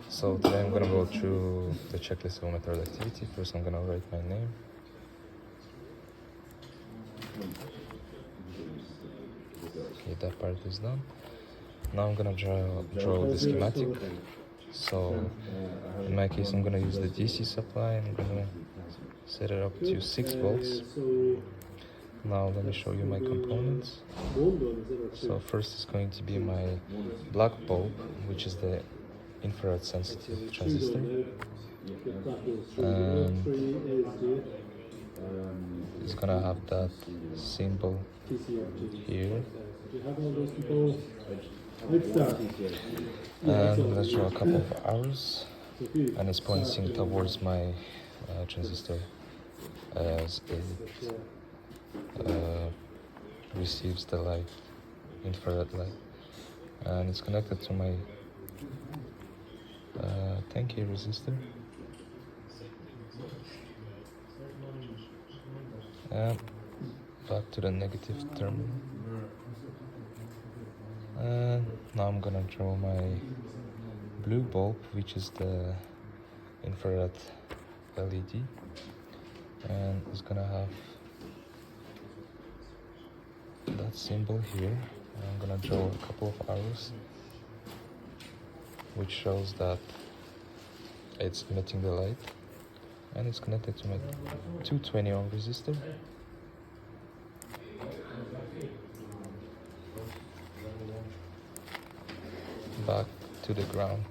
So today I'm gonna go through the checklist of my third activity. First I'm gonna write my name. Okay, that part is done. Now I'm gonna draw the schematic. So in my case I'm gonna use the DC supply. I'm gonna set it up to 6 volts. Now let me show you my components. So first is going to be my black bulb, which is the infrared sensitive transistor, and it's gonna have that symbol here, and let's draw a couple of arrows, and it's pointing towards my transistor as it receives the light, infrared light, and it's connected to my 10K resistor, and back to the negative terminal. And now I'm gonna draw my blue bulb, which is the infrared LED, and it's gonna have that symbol here. I'm gonna draw a couple of arrows which shows that it's emitting the light, and it's connected to my 220 ohm resistor. Back to the ground,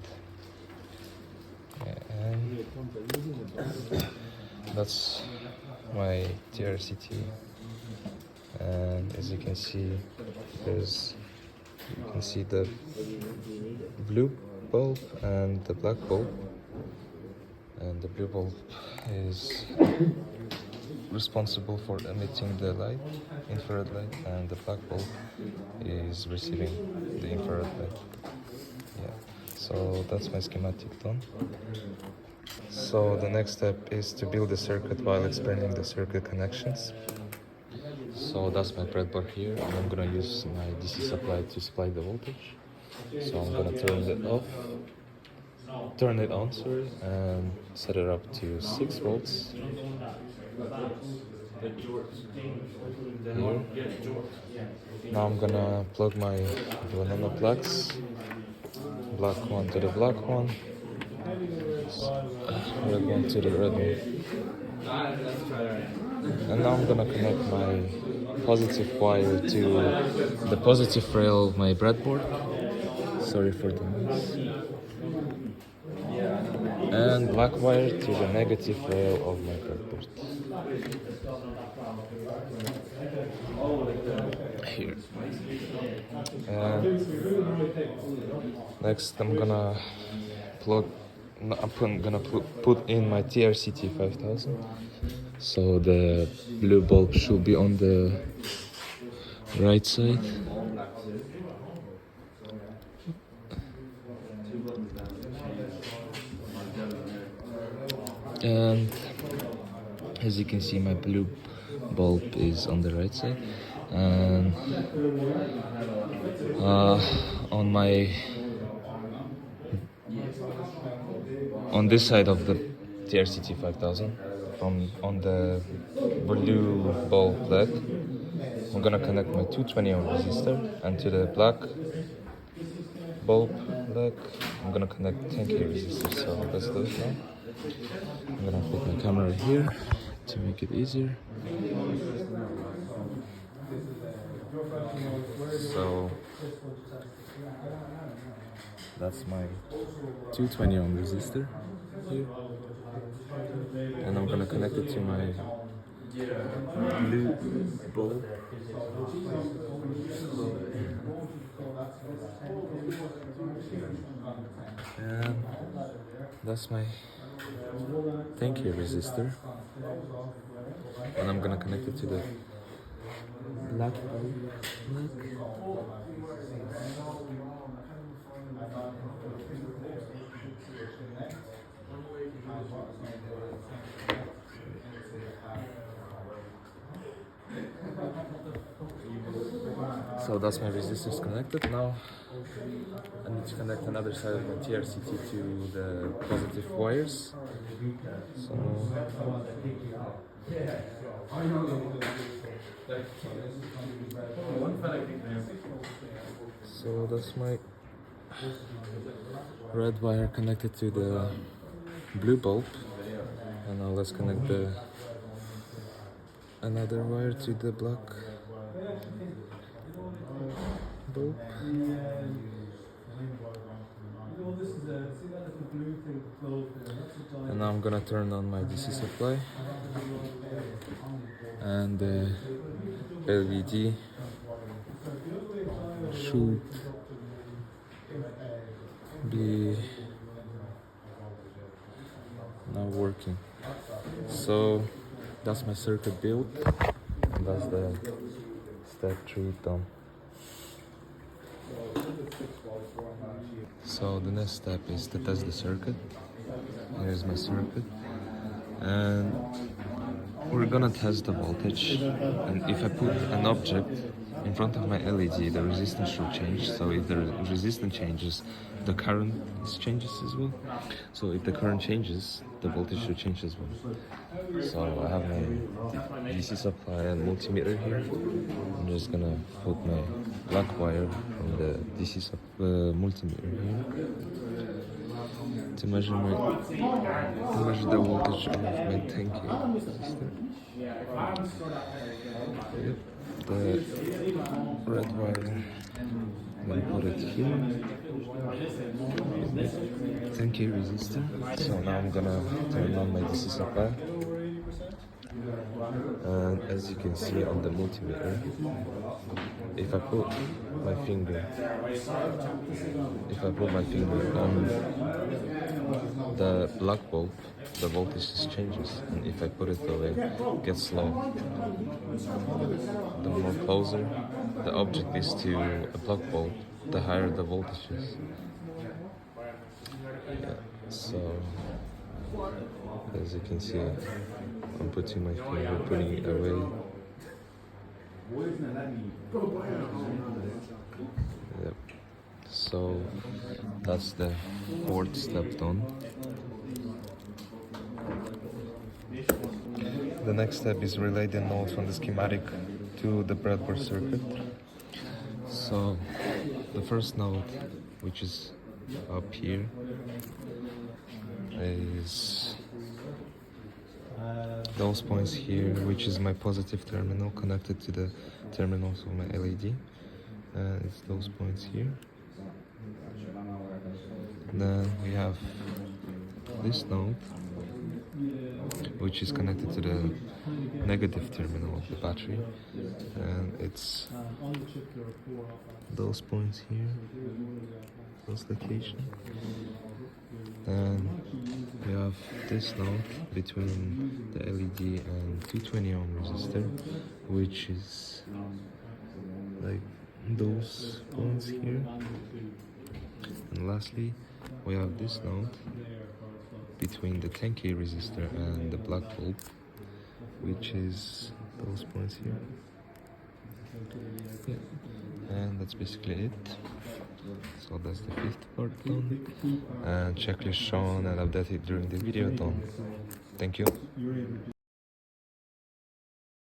and that's my TRCT. And as you can see, you can see the blue bulb and the black bulb, and the blue bulb is responsible for emitting the light, infrared light, and the black bulb is receiving the infrared light. Yeah, so that's my schematic done. So the next step is to build the circuit while explaining the circuit connections. So that's my breadboard here, and I'm gonna use my DC supply to supply the voltage. So I'm gonna turn it on, sorry, and set it up to 6 volts. Here. Now I'm gonna plug my banana plugs, black one to the black one, red one to the red one. And now I'm gonna connect my positive wire to the positive rail of my breadboard. Sorry for the noise. And black wire to the negative rail of my breadboard. Here. And next I'm gonna put in my TCRT5000. So the blue bulb should be on the right side. And as you can see, my blue bulb is on the right side, and on this side of the TRCT5000, on the blue bulb leg, I'm gonna connect my 220 ohm resistor, and to the black bulb leg, I'm gonna connect 10K resistor. So let's do it now. I'm gonna put my camera here to make it easier. So that's my 220 ohm resistor here, and I'm gonna connect it to my blue bulb. And that's my 10K resistor, and I'm gonna connect it to the black bulb. So that's my resistors connected. Now I need to connect another side of my TRCT to the positive wires. So that's my red wire connected to the blue bulb, and now let's connect the another wire to the black bulb. And now I'm gonna turn on my DC supply, and the LED should be now working. So that's my circuit built, and that's the step 3 done. So the next step is to test the circuit. Here's my circuit, and we're gonna test the voltage. And if I put an object in front of my LED, the resistance should change. So if the resistance changes, the current changes as well. So if the current changes, the voltage should change as well. So I have my DC supply and multimeter here. I'm just gonna put my black wire from the DC multimeter here to measure the voltage of my 10K resistor. Yep, the red wire, I'm gonna put it here. 10K resistor. So now I'm gonna turn on my DC supply. And as you can see on the multimeter, if I put my finger on the black bulb, the voltage changes, and if I put it away, it gets low. The more closer the object is to a black bulb, the higher the voltage is. Yeah, so as you can see, I'm putting my finger, putting it away. Yep. So that's the 4th step done. The next step is relay the nodes from the schematic to the breadboard circuit. So the first node, which is up here, is those points here, which is my positive terminal connected to the terminals of my LED. It's those points here. And then we have this node, which is connected to the negative terminal of the battery, and it's those points here, those locations. And we have this node between the LED and 220 ohm resistor, which is like those points here. And lastly, we have this node between the 10K resistor and the black bulb, which is those points here. Yeah. And that's basically it. So that's the 5th part done, and checklist shown and updated during the video done. Thank you.